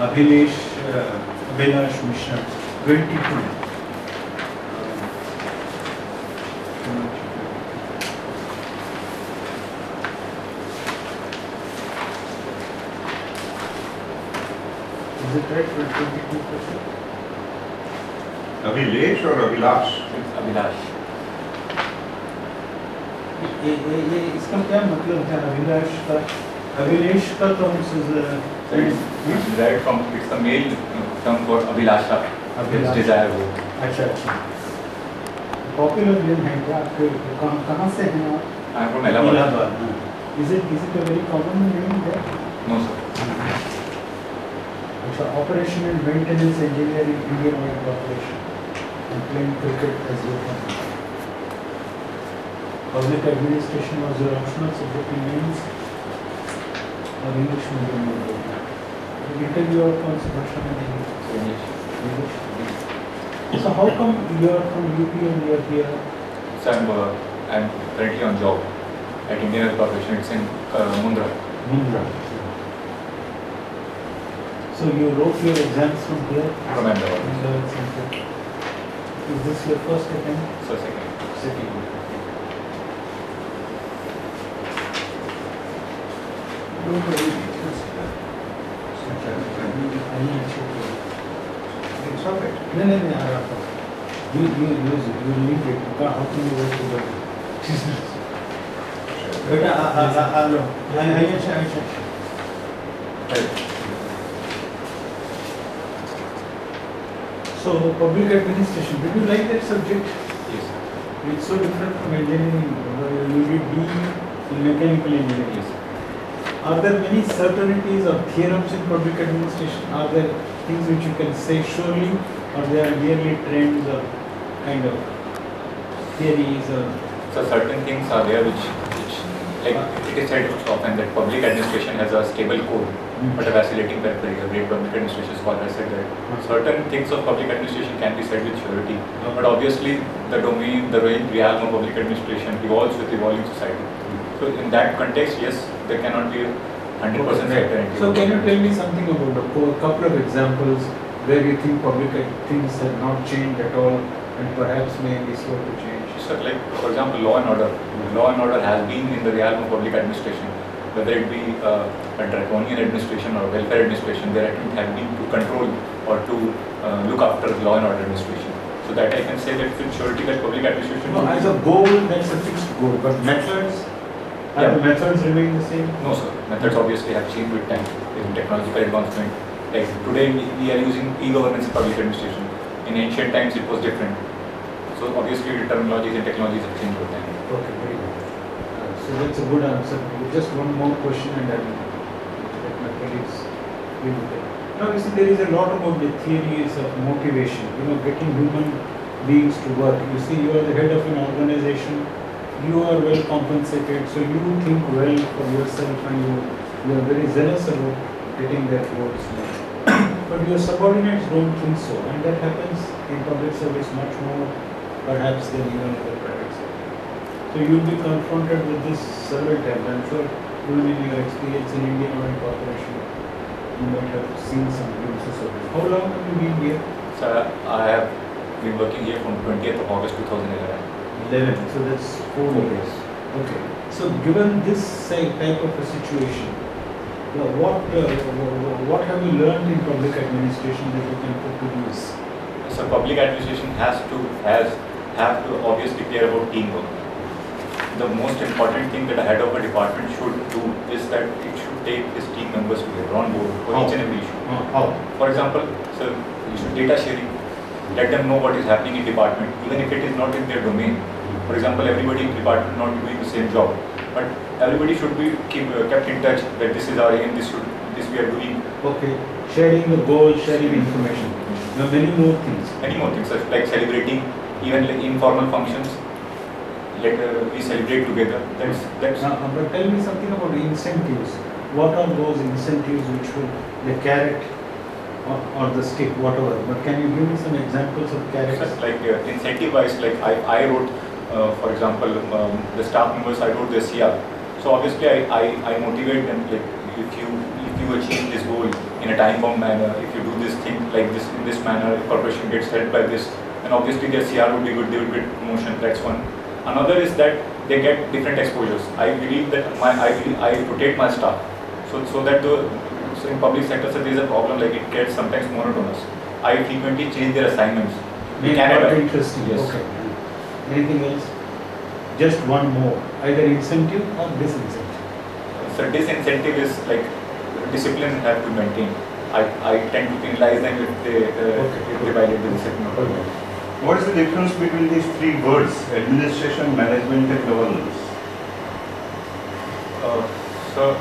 Abhilash Mishra, 22. Is it right for 22%? Abhilash or Abhilash? It's Abhilash. ये इसका क्या मतलब है अभिलेश का तो हम Derived from, it's the male term for Abhilasha. It's desire हो. अच्छा पॉपुलर नेम है क्या आपके कहाँ से हैं आप? I'm from Allahabad. Is it a very common name there? No sir. अच्छा operation and maintenance engineer in Indian oil corporation and playing cricket as your hobby. Public administration was your optional subject in mains or English medium? Interview or concentration in English? So how come you are from UP and you are here? So I'm currently on job at Indian Oil Corporation. It's in Mundra. Mundra. So you wrote your exams from here? From Allahabad. Is this your first attempt? So second. Second. It's all right. No, you use it, you leave it. How can you work together? So, public administration, did you like that subject? Yes. It's so different from engineering. You did B in mechanical engineering. Yes. Are there many certainties or theorems in public administration? Are there things which you can say surely, or they are merely trends or kind of theories or? So certain things are there which like it is said often that public administration has a stable core, but a vacillating periphery. A great public administration scholar said that certain things of public administration can be said with surety, but obviously the domain, the realm of public administration evolves with evolving society. So in that context, yes, there cannot be 100% certainty. So can you tell me something about the core, couple of examples where you think public things have not changed at all and perhaps may be slow to change? So like for example, law and order. Law and order has been in the realm of public administration, whether it be a draconian administration or welfare administration. Their attempt has been to control or to look after law and order administration. So that I can say that with surety that public administration. No, as a goal, that's a fixed goal, but methods. Yeah. The methods remain the same? No sir, methods obviously have changed with time, in technological advancement. Like today we are using e-governance in public administration. In ancient times it was different. So obviously the terminologies and technologies have changed with time. Okay, very good. So that's a good answer. Just one more question and then let my colleagues deal with it. Now you see there is a lot about the theories of motivation, getting human beings to work. You see you are the head of an organization. You are well compensated, so you think well for yourself and you are very zealous about getting their goals met. But your subordinates don't think so, and that happens in public service much more perhaps than even in the private sector. So you will be confronted with this several times. I'm sure even in your experience in Indian Oil Corporation, you might have seen some glimpses of it. How long have you been here? So I have been working here from 20th of August 2011. 11, so that's 4 years. Okay. So given this type of a situation, what have you learned in public administration that you can put to use? So public administration have to obviously care about teamwork. The most important thing that a head of a department should do is that it should take his team members together on board for each and every issue. How? For example, so you should data sharing. Let them know what is happening in department, even if it is not in their domain. For example, everybody in department not doing the same job, but everybody should be kept in touch that this is our aim, this we are doing. Okay, sharing the goals, sharing information. There are many more things. Many more things, like celebrating even like informal functions. Like we celebrate together. That's. But tell me something about the incentives. What are those incentives which will the carrot or the stick, whatever? But can you give me some examples of carrots? Like incentive-wise, like I wrote. For example, the staff members, I wrote their CR. So obviously, I motivate them. Like if you you achieve this goal in a time-bound manner, if you do this thing like this in this manner, if corporation gets helped by this, then obviously their CR would be good, they would get promotion. That's one. Another is that they get different exposures. I believe that I rotate my staff, so that so in public sector there is a problem, like it gets sometimes monotonous. I frequently change their assignments. Interesting. Yes. Okay. Anything else? Just one more. Either incentive or disincentive. So disincentive is like discipline have to maintain. I tend to penalize them if they violate the discipline. Okay. What is the difference between these three words, administration, management and governance? So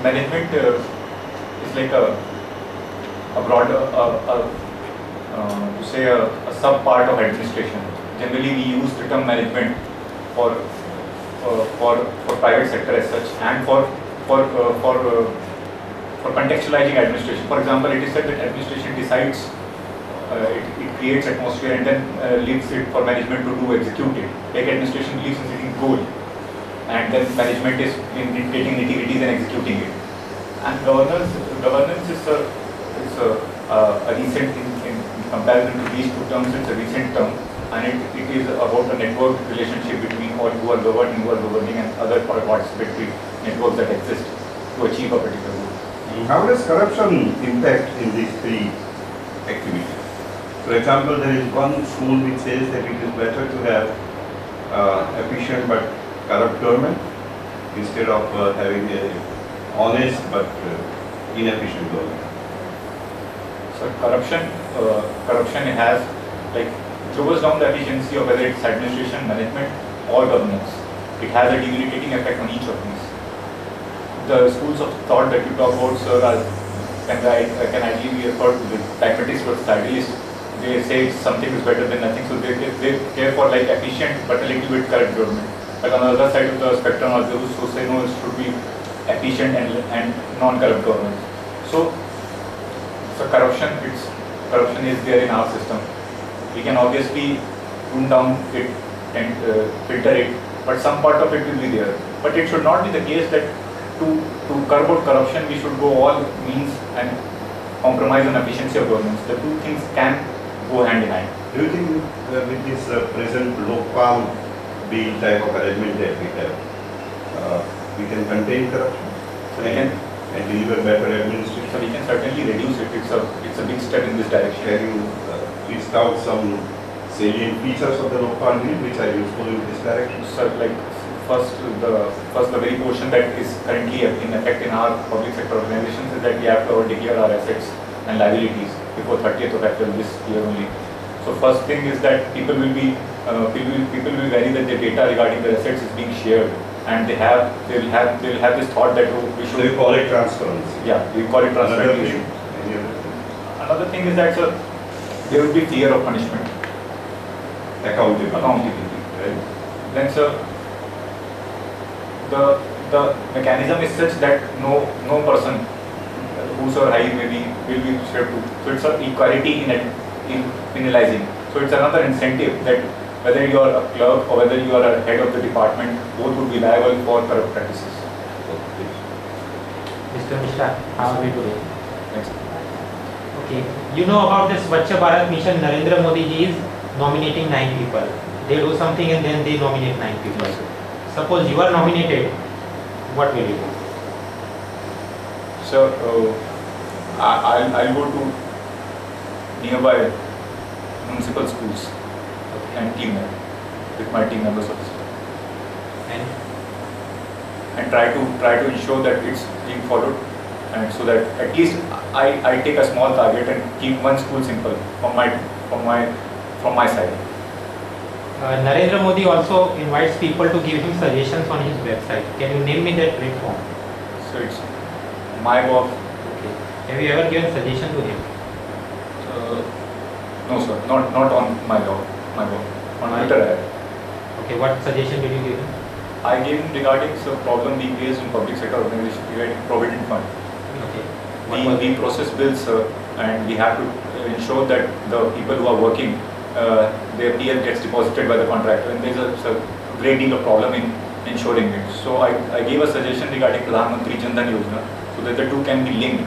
management is like a broader, to say a sub part of administration. Generally, we use the term management for private sector as such, and for contextualizing administration. For example, it is said that administration decides, it creates atmosphere and then leaves it for management to do execute it. Like administration believes in setting goal, and then management is in getting nitty-gritties and executing it. And governance is a recent in comparison to these two terms. It's a recent term, and it is about a network relationship between all who are governed and who are governing and other participatory networks that exist to achieve a particular goal. How does corruption impact in these three activities? For example, there is one school which says that it is better to have efficient but corrupt government instead of having a honest but inefficient government. So corruption has, like, lowers down the efficiency of whether it's administration, management or governance. It has a debilitating effect on each of these. The schools of thought that you talk about, sir, can ideally be referred to the pragmatists versus idealists. They say something is better than nothing, so they care for like efficient but a little bit corrupt government. But on the other side of the spectrum are those who say no, it should be efficient and non-corrupt government. So corruption is there in our system. We can obviously tune down it and filter it, but some part of it will be there. But it should not be the case that to curb out corruption, we should go all means and compromise on efficiency of governance. The two things can go hand in hand. Do you think with this present low-palm bill type of arrangement that we have, we can contain corruption and deliver better administration? So we can certainly reduce it. It's a big step in this direction. Can you list out some salient features of the low-palm bill which are useful in this direction? So like first the very portion that is currently in effect in our public sector organizations is that we have to declare our assets and liabilities before 30th of April this year only. So first thing is that people will be wary that their data regarding their assets is being shared, and they will have this thought that we should. So you call it transparency. Yeah, we call it transparency. Another thing is that there will be fear of punishment. Accountability. Right. Then the mechanism is such that no person whosoever high may be will be shared to. So it's an equality in penalizing. So it's another incentive that whether you are a clerk or whether you are a head of the department, both would be liable for corrupt practices. Mr. Mishra, how are we doing? Next. Okay, you know about this Swachh Bharat mission. Narendra Modi ji is nominating 9 people. They do something and then they nominate 9 people. Suppose you are nominated, what will you do? So I'll go to nearby municipal schools and team them with my team members of the staff, and try to ensure that it's being followed, and so that at least I take a small target and keep one school simple from my side. Narendra Modi also invites people to give him suggestions on his website. Can you name me that platform? So it's my.gov. Okay. Have you ever given suggestion to him? No sir, not on my.gov. On Twitter I have. Okay, what suggestion did you give him? I gave him regarding some problem being raised in public sector organization regarding provident fund. Okay. We process bills and we have to ensure that the people who are working, their PF gets deposited by the contractor, and there's a great deal of problem in ensuring it. So I gave a suggestion regarding Pradhan Mantri Jan Dhan Yojana. so that the two can be linked.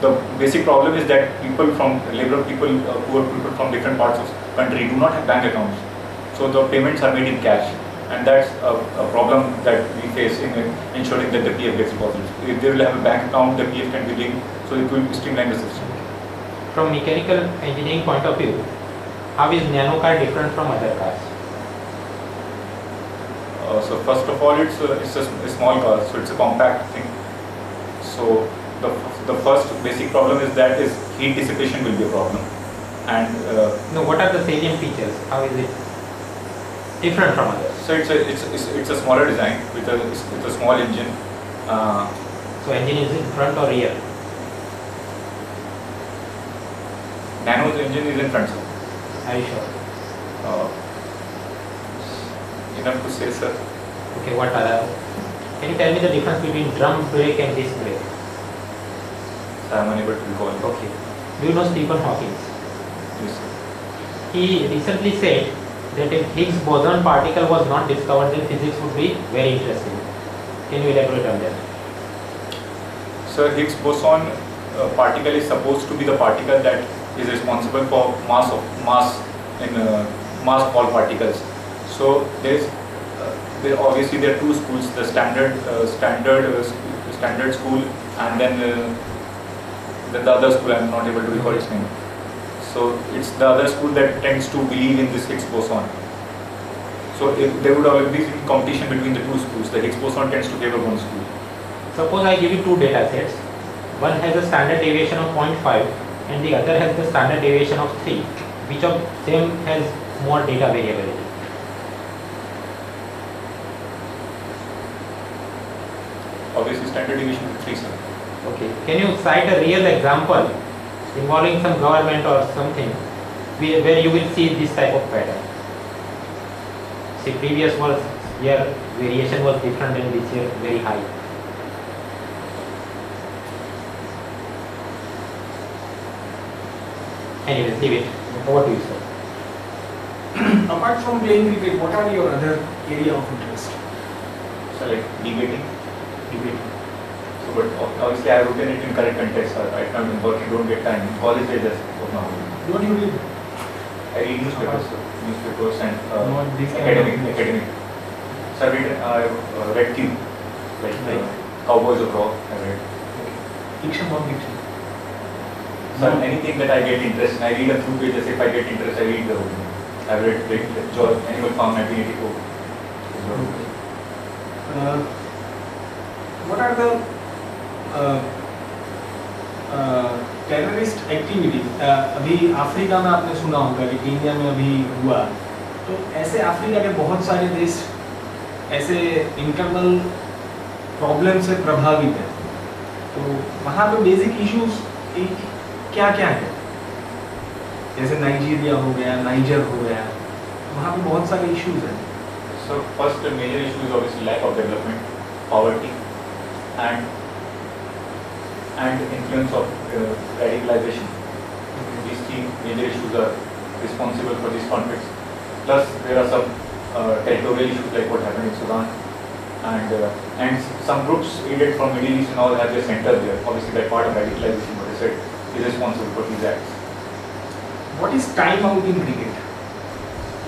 The basic problem is that people from poor people from different parts of country do not have bank accounts, so the payments are made in cash, and that's a problem that we face in ensuring that the PF gets deposited. If they will have a bank account, the PF can be linked, so it will streamline the system. From mechanical engineering point of view, how is nano car different from other cars? So first of all, it's a small car, so it's a compact thing. So the first basic problem is that heat dissipation will be a problem. And no, what are the salient features? How is it different from others? so it's a smaller design with a small engine. So engine is in front or rear? Nano's engine is in front. Sir. Are you sure? Enough to say, sir. Okay, what are? Can you tell me the difference between drum brake and disc brake? I'm unable to recall. Okay. Do you know Stephen Hawking? Yes, sir. He recently said that if Higgs boson particle was not discovered, then physics would be very interesting. Can you elaborate on that? So Higgs boson particle is supposed to be the particle that is responsible for mass Hall particles. So there obviously there are two schools: the standard school, and then the other school. I am not able to recall its name. So it's the other school that tends to believe in this Higgs boson. So if there would always be competition between the two schools. The Higgs boson tends to favor one school. Suppose I give you two data sets. One has a standard deviation of 0.5 and the other has the standard deviation of 3. Which of them has more data variability? Obviously standard deviation is 3, sir. Okay. Can you cite a real example involving some government or something where you will see this type of pattern? See, previous year variation was different and this year very high. Anyway, leave it. What do you say? Apart from playing cricket, what are your other area of interest? So like debating. So but obviously I have written it in correct context. Right now I'm working, don't get time. In college I just work now. What do you read? I read newspapers and Not this kind of academic. So I read Q, like Cowboys of Rock. I read. Fiction or fiction? So anything that I get interest in, I read a few pages. If I get interest, I read the whole thing. I've read Animal Farm 1984. What are the terrorist activities? अभी Africa में आपने सुना होगा कि Kenya में अभी हुआ, तो ऐसे अफ्रीका के बहुत सारे देश ऐसे इंटरनल प्रॉब्लम से प्रभावित हैं, तो वहाँ पे बेसिक इश्यूज क्या क्या है? जैसे नाइजीरिया हो गया, नाइजर हो गया, वहाँ पे बहुत सारे इश्यूज हैं. So first major issue is obviously lack of development, poverty, and influence of radicalization. These three major issues are responsible for these conflicts. Plus there are some territorial issues like what happened in Sudan, and some groups aided from Middle East and all have their center there. Obviously that part of radicalization, what I said, is responsible for these acts. What is time out in cricket?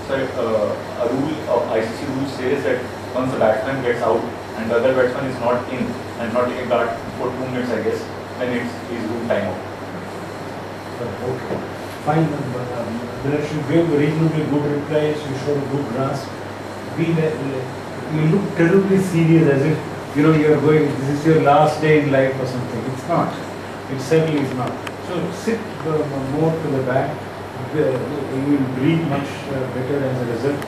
So a rule of ICC rule says that once the batsman gets out and the other batsman is not in and not taking guard for 2 minutes, I guess, then it's rule time out. Okay. Fine. Abhilash, you gave reasonably good replies. You showed a good grasp. You look terribly serious, as if you are going. This is your last day in life or something. It's not. It certainly is not. So sit more to the back. You will breathe much better as a result.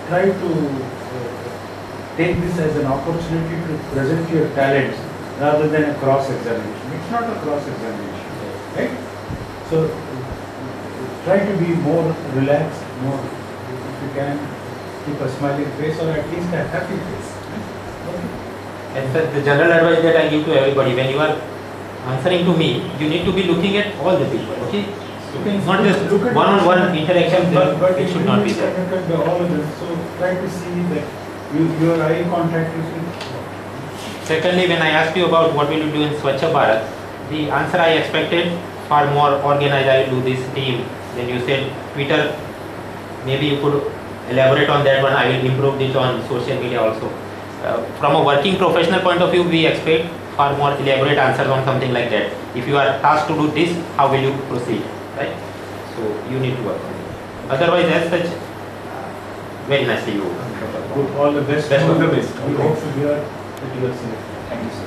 Try to take this as an opportunity to present your talents rather than a cross-examination. It's not a cross-examination, right? So try to be more relaxed, more, if you can, keep a smiling face or at least a happy face. Okay. And the general advice that I give to everybody, when you are answering to me, you need to be looking at all the people, okay? Not just one-on-one interaction, but it should not be there. Look at all of this. So try to see that your eye contact is Secondly, when I asked you about what will you do in Swachh Bharat, the answer I expected far more organized. I will do this team. Then you said Twitter. Maybe you could elaborate on that one. I will improve this on social media also. From a working professional point of view, we expect far more elaborate answers on something like that. If you are tasked to do this, how will you proceed, right? So you need to work on it. Otherwise, as such, very nicely you. Good, all the best. Best of the best. We hope to hear that you are selected. Thank you, sir.